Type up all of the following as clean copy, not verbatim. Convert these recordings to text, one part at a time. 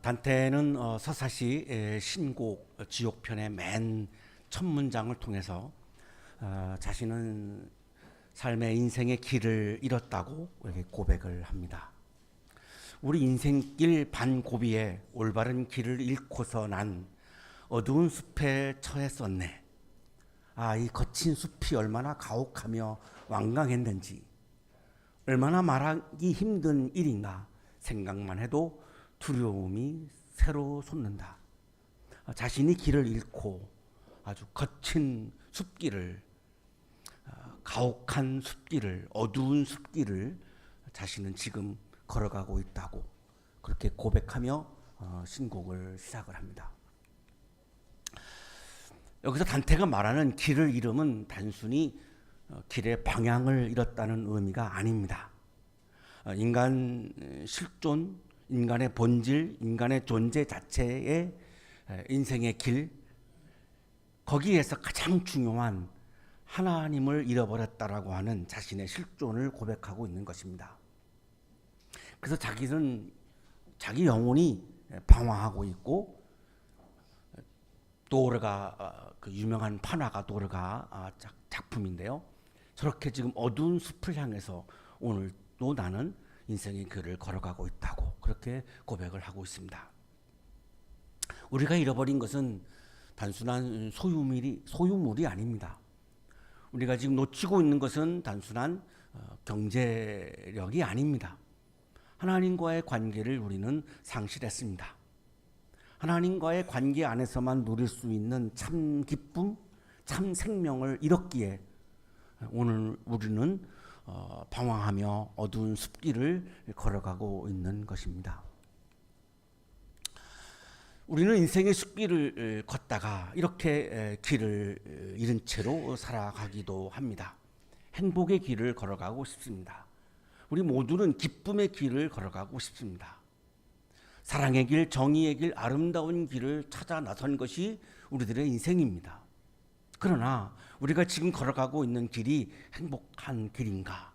단테는 서사시 신곡 지옥편의 맨 첫 문장을 통해서 자신은 삶의 인생의 길을 잃었다고 이렇게 고백을 합니다. 우리 인생길 반고비에 올바른 길을 잃고서 난 어두운 숲에 처했었네. 이 거친 숲이 얼마나 가혹하며 완강했는지, 얼마나 말하기 힘든 일인가 생각만 해도 두려움이 새로 솟는다. 자신이 길을 잃고 아주 거친 숲길을, 가혹한 숲길을, 어두운 숲길을 자신은 지금 걸어가고 있다고 그렇게 고백하며 신곡을 시작을 합니다. 여기서 단테가 말하는 길을 잃음은 단순히 길의 방향을 잃었다는 의미가 아닙니다. 인간 실존, 인간의 본질, 인간의 존재 자체의 인생의 길, 거기에서 가장 중요한 하나님을 잃어버렸다라고 하는 자신의 실존을 고백하고 있는 것입니다. 그래서 자기는 자기 영혼이 방황하고 있고, 도르가 그 유명한 판화가 도르가 작품인데요. 저렇게 지금 어두운 숲을 향해서 오늘도 나는 인생의 길을 걸어가고 있다고 그렇게 고백을 하고 있습니다. 우리가 잃어버린 것은 단순한 소유물이 아닙니다. 우리가 지금 놓치고 있는 것은 단순한 경제력이 아닙니다. 하나님과의 관계를 우리는 상실했습니다. 하나님과의 관계 안에서만 누릴 수 있는 참 기쁨, 참 생명을 잃었기에 오늘 우리는 방황하며 어두운 숲길을 걸어가고 있는 것입니다. 우리는 인생의 숲길을 걷다가 이렇게 길을 잃은 채로 살아가기도 합니다. 행복의 길을 걸어가고 싶습니다. 우리 모두는 기쁨의 길을 걸어가고 싶습니다. 사랑의 길, 정의의 길, 아름다운 길을 찾아 나선 것이 우리들의 인생입니다. 그러나 우리가 지금 걸어가고 있는 길이 행복한 길인가?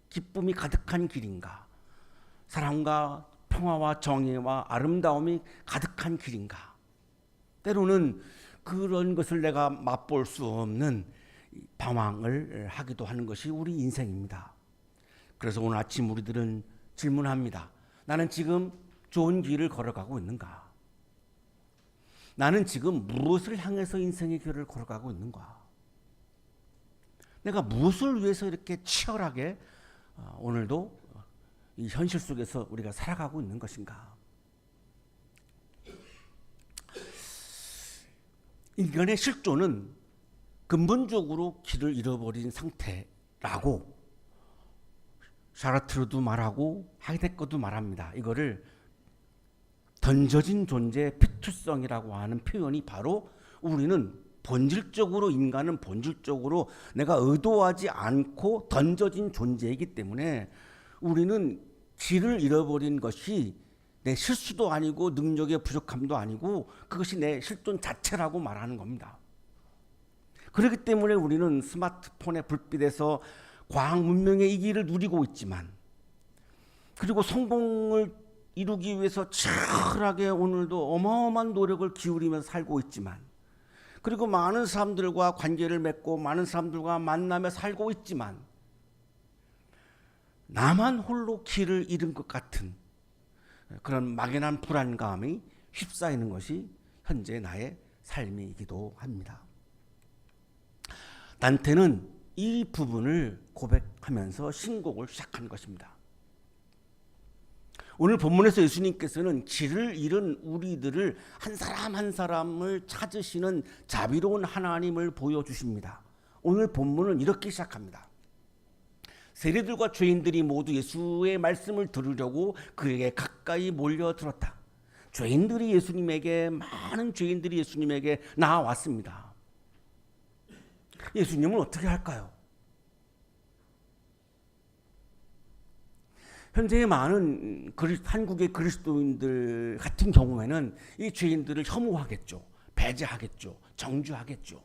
기쁨이 가득한 길인가? 사랑과 평화와 정의와 아름다움이 가득한 길인가? 때로는 그런 것을 내가 맛볼 수 없는 방황을 하기도 하는 것이 우리 인생입니다. 그래서 오늘 아침 우리들은 질문합니다. 나는 지금 좋은 길을 걸어가고 있는가? 나는 지금 무엇을 향해서 인생의 길을 걸어가고 있는가? 내가 무엇을 위해서 이렇게 치열하게 오늘도 이 현실 속에서 우리가 살아가고 있는 것인가? 인간의 실존은 근본적으로 길을 잃어버린 상태라고 샤르트르도 말하고 하이데거도 말합니다. 이거를 던져진 존재의 피투성이라고 하는 표현이 바로 우리는 본질적으로, 인간은 본질적으로 내가 의도하지 않고 던져진 존재이기 때문에 우리는 길을 잃어버린 것이 내 실수도 아니고 능력의 부족함도 아니고 그것이 내 실존 자체라고 말하는 겁니다. 그렇기 때문에 우리는 스마트폰의 불빛에서 과학 문명의 이 길을 누리고 있지만, 그리고 성공을 이루기 위해서 치열하게 오늘도 어마어마한 노력을 기울이면서 살고 있지만, 그리고 많은 사람들과 관계를 맺고 많은 사람들과 만나며 살고 있지만, 나만 홀로 길을 잃은 것 같은 그런 막연한 불안감이 휩싸이는 것이 현재 나의 삶이기도 합니다. 단테는 이 부분을 고백하면서 신곡을 시작한 것입니다. 오늘 본문에서 예수님께서는 길을 잃은 우리들을 한 사람 한 사람을 찾으시는 자비로운 하나님을 보여주십니다. 오늘 본문은 이렇게 시작합니다. 세리들과 죄인들이 모두 예수의 말씀을 들으려고 그에게 가까이 몰려들었다. 많은 죄인들이 예수님에게 나와왔습니다. 예수님은 어떻게 할까요? 현재 많은 한국의 그리스도인들 같은 경우에는 이 죄인들을 혐오하겠죠. 배제하겠죠. 정죄하겠죠.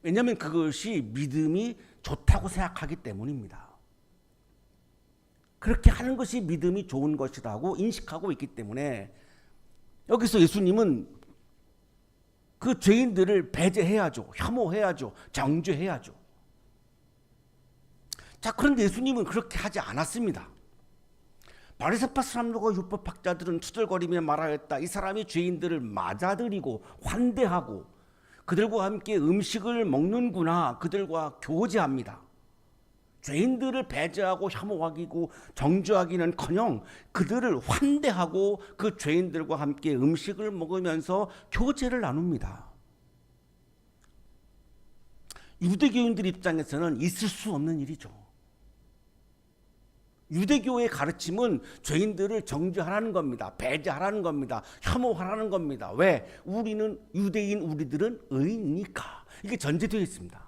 왜냐하면 그것이 믿음이 좋다고 생각하기 때문입니다. 그렇게 하는 것이 믿음이 좋은 것이라고 인식하고 있기 때문에 여기서 예수님은 그 죄인들을 배제해야죠. 혐오해야죠. 정죄해야죠. 자, 그런데 예수님은 그렇게 하지 않았습니다. 바리새파 사람들과 율법학자들은 투덜거리며 말하였다. 이 사람이 죄인들을 맞아들이고 환대하고 그들과 함께 음식을 먹는구나. 그들과 교제합니다. 죄인들을 배제하고 혐오하기고 정죄하기는커녕 그들을 환대하고 그 죄인들과 함께 음식을 먹으면서 교제를 나눕니다. 유대교인들 입장에서는 있을 수 없는 일이죠. 유대교의 가르침은 죄인들을 정죄하라는 겁니다. 배제하라는 겁니다. 혐오하라는 겁니다. 왜? 우리는 유대인, 우리들은 의인이니까. 이게 전제되어 있습니다.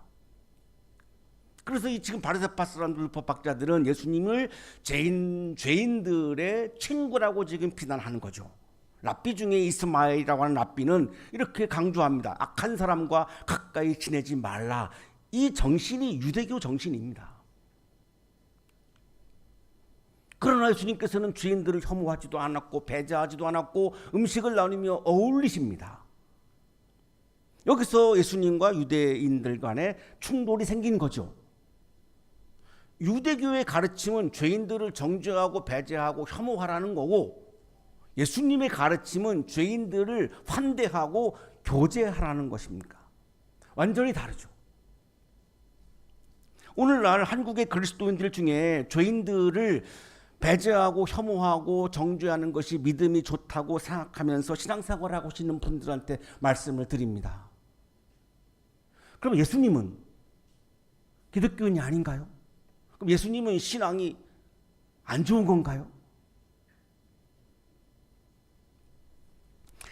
그래서 이 지금 바리새파 사람들, 율법학자들은 예수님을 죄인들의 친구라고 지금 비난하는 거죠. 랍비 중에 이스마엘이라고 하는 랍비는 이렇게 강조합니다. 악한 사람과 가까이 지내지 말라. 이 정신이 유대교 정신입니다. 그러나 예수님께서는 죄인들을 혐오하지도 않았고 배제하지도 않았고 음식을 나누며 어울리십니다. 여기서 예수님과 유대인들 간에 충돌이 생긴 거죠. 유대교의 가르침은 죄인들을 정죄하고 배제하고 혐오하라는 거고, 예수님의 가르침은 죄인들을 환대하고 교제하라는 것입니까? 완전히 다르죠. 오늘날 한국의 그리스도인들 중에 죄인들을 배제하고 혐오하고 정죄하는 것이 믿음이 좋다고 생각하면서 신앙생활을 하고 있는 분들한테 말씀을 드립니다. 그럼 예수님은 기독교인이 아닌가요? 그럼 예수님은 신앙이 안 좋은 건가요?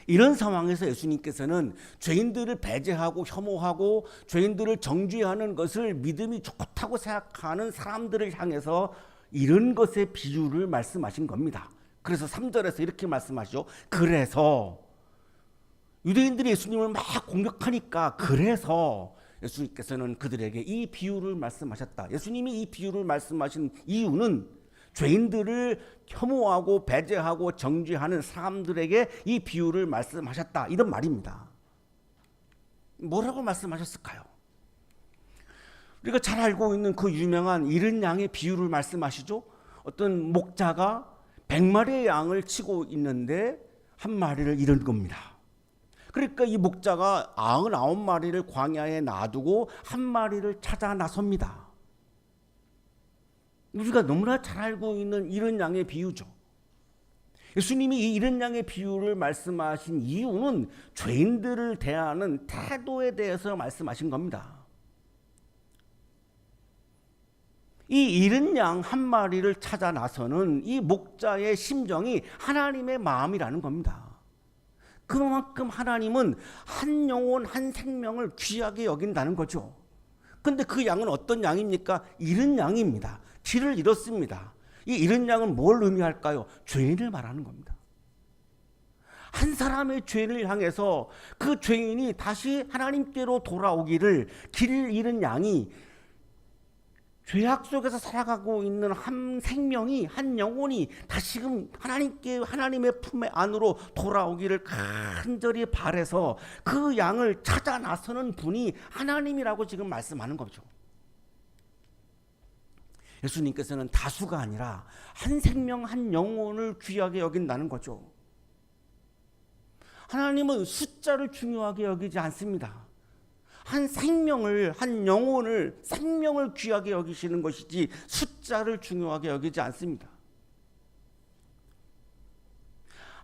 이런 상황에서 예수님께서는 죄인들을 배제하고 혐오하고 죄인들을 정죄하는 것을 믿음이 좋다고 생각하는 사람들을 향해서 이런 것의 비유를 말씀하신 겁니다. 그래서 3절에서 이렇게 말씀하시죠. 그래서 유대인들이 예수님을 막 공격하니까 그래서 예수님께서는 그들에게 이 비유를 말씀하셨다. 예수님이 이 비유를 말씀하신 이유는 죄인들을 혐오하고 배제하고 정죄하는 사람들에게 이 비유를 말씀하셨다. 이런 말입니다. 뭐라고 말씀하셨을까요? 우리가 잘 알고 있는 그 유명한 잃은 양의 비유를 말씀하시죠. 어떤 목자가 100마리의 양을 치고 있는데 한 마리를 잃은 겁니다. 그러니까 이 목자가 99마리를 광야에 놔두고 한 마리를 찾아 나섭니다. 우리가 너무나 잘 알고 있는 잃은 양의 비유죠. 예수님이 이 잃은 양의 비유를 말씀하신 이유는 죄인들을 대하는 태도에 대해서 말씀하신 겁니다. 이 잃은 양 한 마리를 찾아 나서는 이 목자의 심정이 하나님의 마음이라는 겁니다. 그만큼 하나님은 한 영혼, 한 생명을 귀하게 여긴다는 거죠. 근데 그 양은 어떤 양입니까? 잃은 양입니다. 길을 잃었습니다. 이 잃은 양은 뭘 의미할까요? 죄인을 말하는 겁니다. 한 사람의 죄를 향해서 그 죄인이 다시 하나님께로 돌아오기를, 길을 잃은 양이 죄악 속에서 살아가고 있는 한 생명이, 한 영혼이 다시금 하나님의 품에 안으로 돌아오기를 간절히 바라서 그 양을 찾아 나서는 분이 하나님이라고 지금 말씀하는 거죠. 예수님께서는 다수가 아니라 한 생명, 한 영혼을 귀하게 여긴다는 거죠. 하나님은 숫자를 중요하게 여기지 않습니다. 한 생명을, 한 영혼을, 생명을 귀하게 여기시는 것이지 숫자를 중요하게 여기지 않습니다.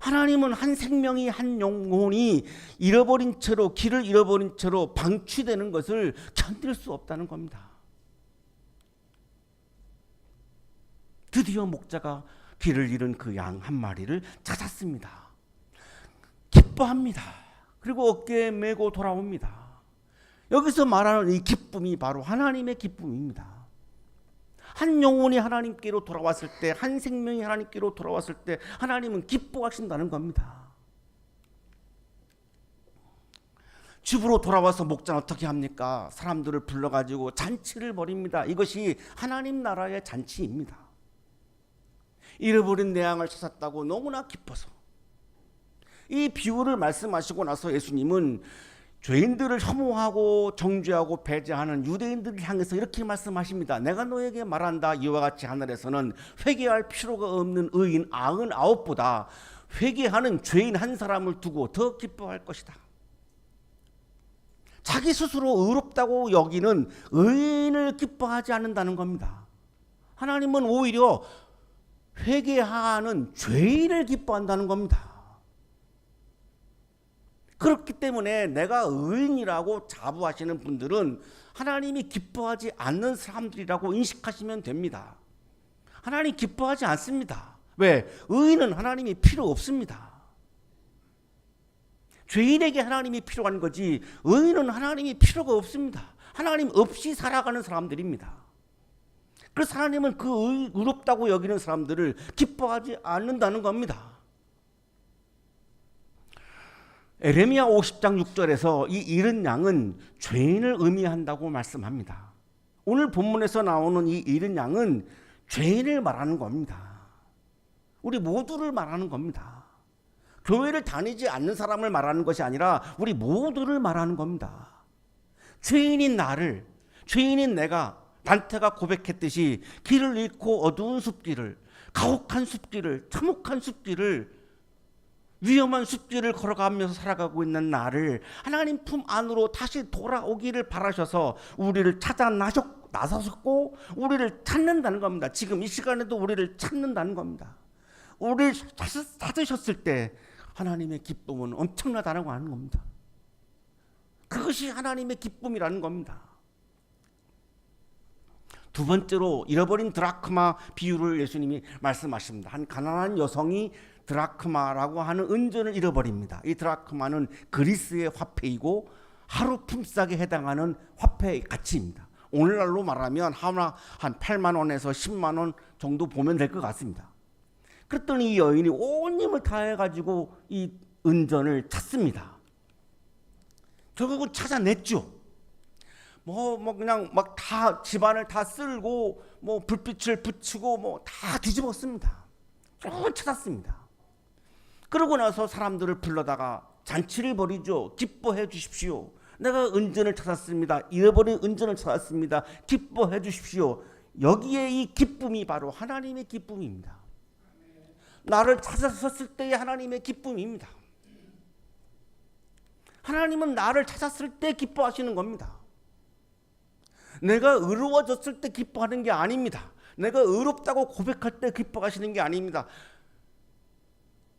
하나님은 한 생명이, 한 영혼이 잃어버린 채로, 길을 잃어버린 채로 방치되는 것을 견딜 수 없다는 겁니다. 드디어 목자가 길을 잃은 그 양 한 마리를 찾았습니다. 기뻐합니다. 그리고 어깨에 메고 돌아옵니다. 여기서 말하는 이 기쁨이 바로 하나님의 기쁨입니다. 한 영혼이 하나님께로 돌아왔을 때, 한 생명이 하나님께로 돌아왔을 때 하나님은 기뻐하신다는 겁니다. 집으로 돌아와서 목자는 어떻게 합니까? 사람들을 불러가지고 잔치를 벌입니다. 이것이 하나님 나라의 잔치입니다. 잃어버린 내 양을 찾았다고 너무나 기뻐서 이 비유를 말씀하시고 나서 예수님은 죄인들을 혐오하고 정죄하고 배제하는 유대인들을 향해서 이렇게 말씀하십니다. 내가 너에게 말한다. 이와 같이 하늘에서는 회개할 필요가 없는 의인 99보다 회개하는 죄인 한 사람을 두고 더 기뻐할 것이다. 자기 스스로 의롭다고 여기는 의인을 기뻐하지 않는다는 겁니다. 하나님은 오히려 회개하는 죄인을 기뻐한다는 겁니다. 그렇기 때문에 내가 의인이라고 자부하시는 분들은 하나님이 기뻐하지 않는 사람들이라고 인식하시면 됩니다. 하나님 기뻐하지 않습니다. 왜? 의인은 하나님이 필요 없습니다. 죄인에게 하나님이 필요한 거지 의인은 하나님이 필요가 없습니다. 하나님 없이 살아가는 사람들입니다. 그래서 하나님은 그 의롭다고 여기는 사람들을 기뻐하지 않는다는 겁니다. 에레미야 50장 6절에서 이 잃은 양은 죄인을 의미한다고 말씀합니다. 오늘 본문에서 나오는 이 잃은 양은 죄인을 말하는 겁니다. 우리 모두를 말하는 겁니다. 교회를 다니지 않는 사람을 말하는 것이 아니라 우리 모두를 말하는 겁니다. 죄인인 나를, 죄인인 내가 단테가 고백했듯이 길을 잃고 어두운 숲길을, 가혹한 숲길을, 참혹한 숲길을, 위험한 숲길을 걸어가면서 살아가고 있는 나를 하나님 품 안으로 다시 돌아오기를 바라셔서 우리를 찾아 나서셨고 우리를 찾는다는 겁니다. 지금 이 시간에도 우리를 찾는다는 겁니다. 우리를 찾으셨을 때 하나님의 기쁨은 엄청나다라고 하는 겁니다. 그것이 하나님의 기쁨이라는 겁니다. 두 번째로 잃어버린 드라크마 비유를 예수님이 말씀하십니다. 한 가난한 여성이 드라크마라고 하는 은전을 잃어버립니다. 이 드라크마는 그리스의 화폐이고 하루 품삯에 해당하는 화폐의 가치입니다. 오늘날로 말하면 하나 한 8만 원에서 10만 원 정도 보면 될 것 같습니다. 그랬더니 이 여인이 온 힘을 다해가지고 이 은전을 찾습니다. 결국은 찾아냈죠. 그냥 막 다 집안을 다 쓸고 불빛을 붙이고 다 뒤집었습니다. 쭉 찾았습니다. 그러고 나서 사람들을 불러다가 잔치를 벌이죠. 기뻐해 주십시오. 내가 은전을 찾았습니다. 잃어버린 은전을 찾았습니다. 기뻐해 주십시오. 여기에 이 기쁨이 바로 하나님의 기쁨입니다. 나를 찾았을 때의 하나님의 기쁨입니다. 하나님은 나를 찾았을 때 기뻐하시는 겁니다. 내가 의로워졌을 때 기뻐하는 게 아닙니다. 내가 의롭다고 고백할 때 기뻐하시는 게 아닙니다.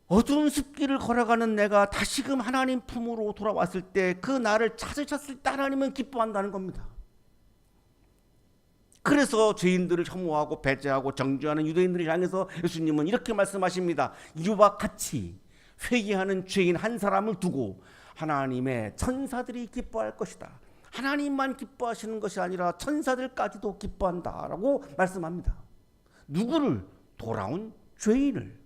어두운 숲길을 걸어가는 내가 다시금 하나님 품으로 돌아왔을 때 그 나를 찾으셨을 때 하나님은 기뻐한다는 겁니다. 그래서 죄인들을 혐오하고 배제하고 정죄하는 유대인들을 향해서 예수님은 이렇게 말씀하십니다. 이와 같이 회개하는 죄인 한 사람을 두고 하나님의 천사들이 기뻐할 것이다. 하나님만 기뻐하시는 것이 아니라 천사들까지도 기뻐한다라고 말씀합니다. 누구를? 돌아온 죄인을.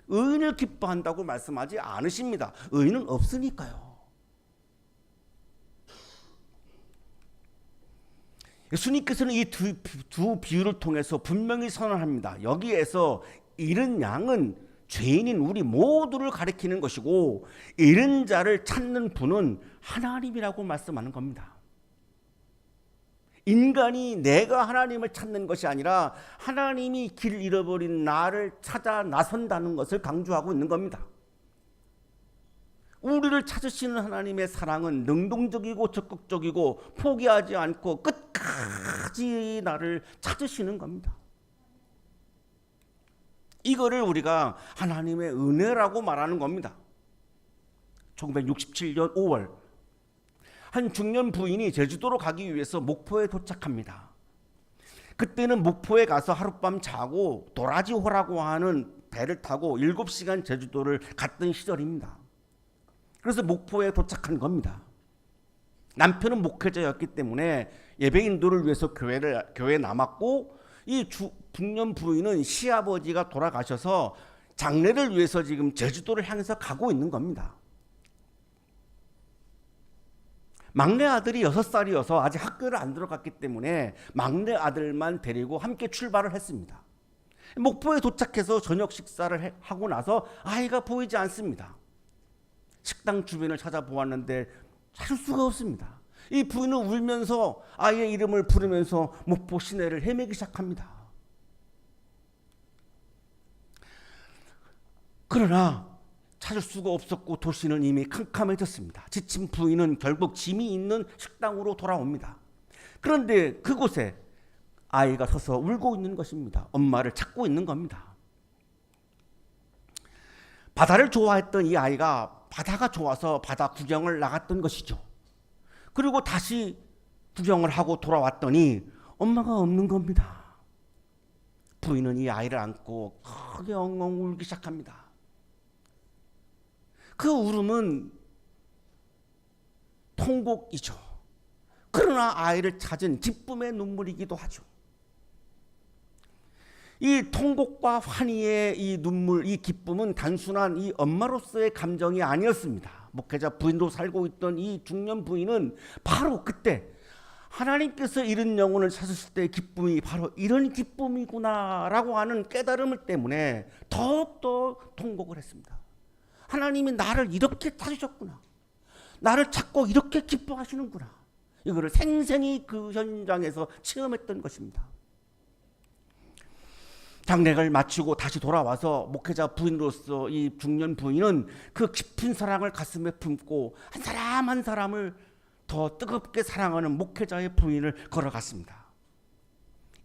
의인을 기뻐한다고 말씀하지 않으십니다. 의인은 없으니까요. 예수님께서는 이 두 비유를 통해서 분명히 선언합니다. 여기에서 잃은 양은 죄인인 우리 모두를 가리키는 것이고 잃은 자를 찾는 분은 하나님이라고 말씀하는 겁니다. 인간이 내가 하나님을 찾는 것이 아니라 하나님이 길 잃어버린 나를 찾아 나선다는 것을 강조하고 있는 겁니다. 우리를 찾으시는 하나님의 사랑은 능동적이고 적극적이고 포기하지 않고 끝까지 나를 찾으시는 겁니다. 이거를 우리가 하나님의 은혜라고 말하는 겁니다. 1967년 5월 한 중년 부인이 제주도로 가기 위해서 목포에 도착합니다. 그때는 목포에 가서 하룻밤 자고 도라지호라고 하는 배를 타고 7시간 제주도를 갔던 시절입니다. 그래서 목포에 도착한 겁니다. 남편은 목회자였기 때문에 예배인도를 위해서 교회에 남았고 이 중년 부인은 시아버지가 돌아가셔서 장례를 위해서 지금 제주도를 향해서 가고 있는 겁니다. 막내 아들이 6살이어서 아직 학교를 안 들어갔기 때문에 막내 아들만 데리고 함께 출발을 했습니다. 목포에 도착해서 저녁 식사를 하고 나서 아이가 보이지 않습니다. 식당 주변을 찾아보았는데 찾을 수가 없습니다. 이 부인은 울면서 아이의 이름을 부르면서 목포 시내를 헤매기 시작합니다. 그러나 찾을 수가 없었고 도시는 이미 캄캄해졌습니다. 지친 부인은 결국 짐이 있는 식당으로 돌아옵니다. 그런데 그곳에 아이가 서서 울고 있는 것입니다. 엄마를 찾고 있는 겁니다. 바다를 좋아했던 이 아이가 바다가 좋아서 바다 구경을 나갔던 것이죠. 그리고 다시 구경을 하고 돌아왔더니 엄마가 없는 겁니다. 부인은 이 아이를 안고 크게 엉엉 울기 시작합니다. 그 울음은 통곡이죠. 그러나 아이를 찾은 기쁨의 눈물이기도 하죠. 이 통곡과 환희의 이 눈물, 이 기쁨은 단순한 이 엄마로서의 감정이 아니었습니다. 목회자 부인도 살고 있던 이 중년 부인은 바로 그때 하나님께서 잃은 영혼을 찾으실 때의 기쁨이 바로 이런 기쁨이구나라고 하는 깨달음을 때문에 더욱더 통곡을 했습니다. 하나님이 나를 이렇게 찾으셨구나. 나를 찾고 이렇게 기뻐하시는구나. 이거를 생생히 그 현장에서 체험했던 것입니다. 장례를 마치고 다시 돌아와서 목회자 부인으로서 이 중년 부인은 그 깊은 사랑을 가슴에 품고 한 사람 한 사람을 더 뜨겁게 사랑하는 목회자의 부인을 걸어갔습니다.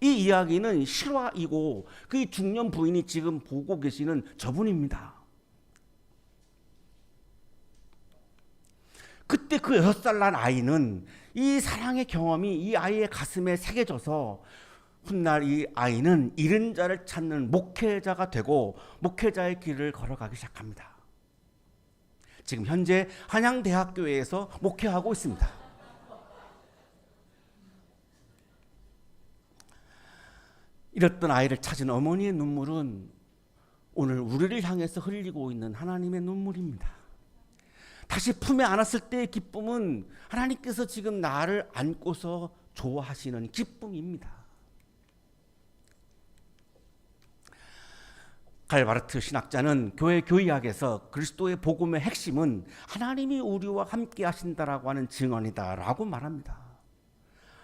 이 이야기는 실화이고 그 중년 부인이 지금 보고 계시는 저분입니다. 그때 그 6살 난 아이는 이 사랑의 경험이 이 아이의 가슴에 새겨져서 훗날 이 아이는 잃은 자를 찾는 목회자가 되고 목회자의 길을 걸어가기 시작합니다. 지금 현재 한양대학교에서 목회하고 있습니다. 이랬던 아이를 찾은 어머니의 눈물은 오늘 우리를 향해서 흘리고 있는 하나님의 눈물입니다. 다시 품에 안았을 때의 기쁨은 하나님께서 지금 나를 안고서 좋아하시는 기쁨입니다. 갈바르트 신학자는 교회 교의학에서 그리스도의 복음의 핵심은 하나님이 우리와 함께 하신다라고 하는 증언이다라고 말합니다.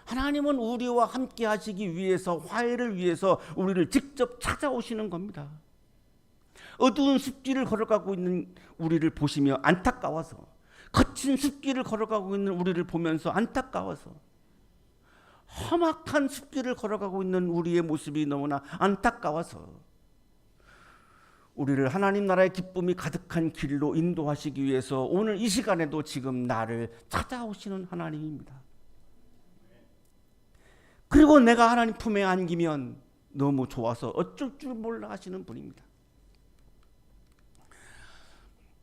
하나님은 우리와 함께 하시기 위해서, 화해를 위해서 우리를 직접 찾아오시는 겁니다. 어두운 숲길을 걸어가고 있는 우리를 보시며 안타까워서, 거친 숲길을 걸어가고 있는 우리를 보면서 안타까워서, 험악한 숲길을 걸어가고 있는 우리의 모습이 너무나 안타까워서 우리를 하나님 나라의 기쁨이 가득한 길로 인도하시기 위해서 오늘 이 시간에도 지금 나를 찾아오시는 하나님입니다. 그리고 내가 하나님 품에 안기면 너무 좋아서 어쩔 줄 몰라 하시는 분입니다.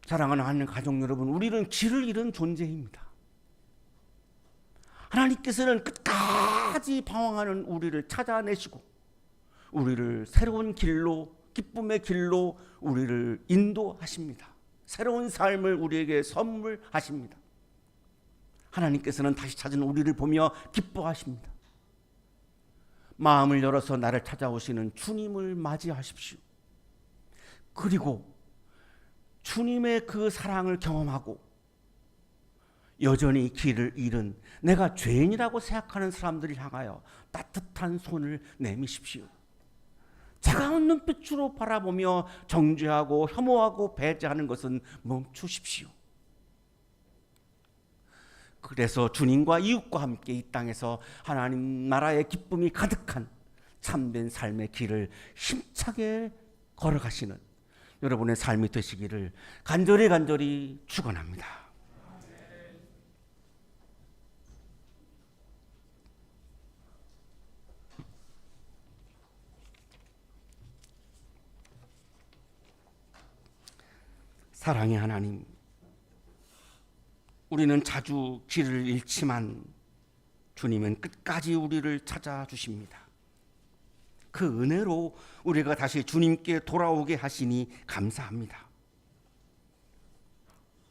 사랑하는 하나님 가족 여러분, 우리는 길을 잃은 존재입니다. 하나님께서는 끝까지 방황하는 우리를 찾아내시고 우리를 새로운 길로, 기쁨의 길로 우리를 인도하십니다. 새로운 삶을 우리에게 선물하십니다. 하나님께서는 다시 찾은 우리를 보며 기뻐하십니다. 마음을 열어서 나를 찾아오시는 주님을 맞이하십시오. 그리고 주님의 그 사랑을 경험하고 여전히 길을 잃은 내가 죄인이라고 생각하는 사람들을 향하여 따뜻한 손을 내미십시오. 차가운 눈빛으로 바라보며 정죄하고 혐오하고 배제하는 것은 멈추십시오. 그래서 주님과 이웃과 함께 이 땅에서 하나님 나라의 기쁨이 가득한 참된 삶의 길을 힘차게 걸어가시는 여러분의 삶이 되시기를 간절히 축원합니다. 사랑의 하나님, 우리는 자주 길을 잃지만 주님은 끝까지 우리를 찾아주십니다. 그 은혜로 우리가 다시 주님께 돌아오게 하시니 감사합니다.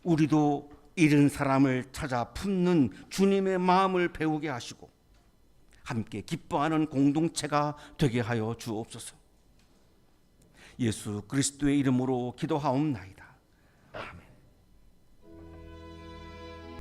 우리도 잃은 사람을 찾아 품는 주님의 마음을 배우게 하시고 함께 기뻐하는 공동체가 되게 하여 주옵소서. 예수 그리스도의 이름으로 기도하옵나이다.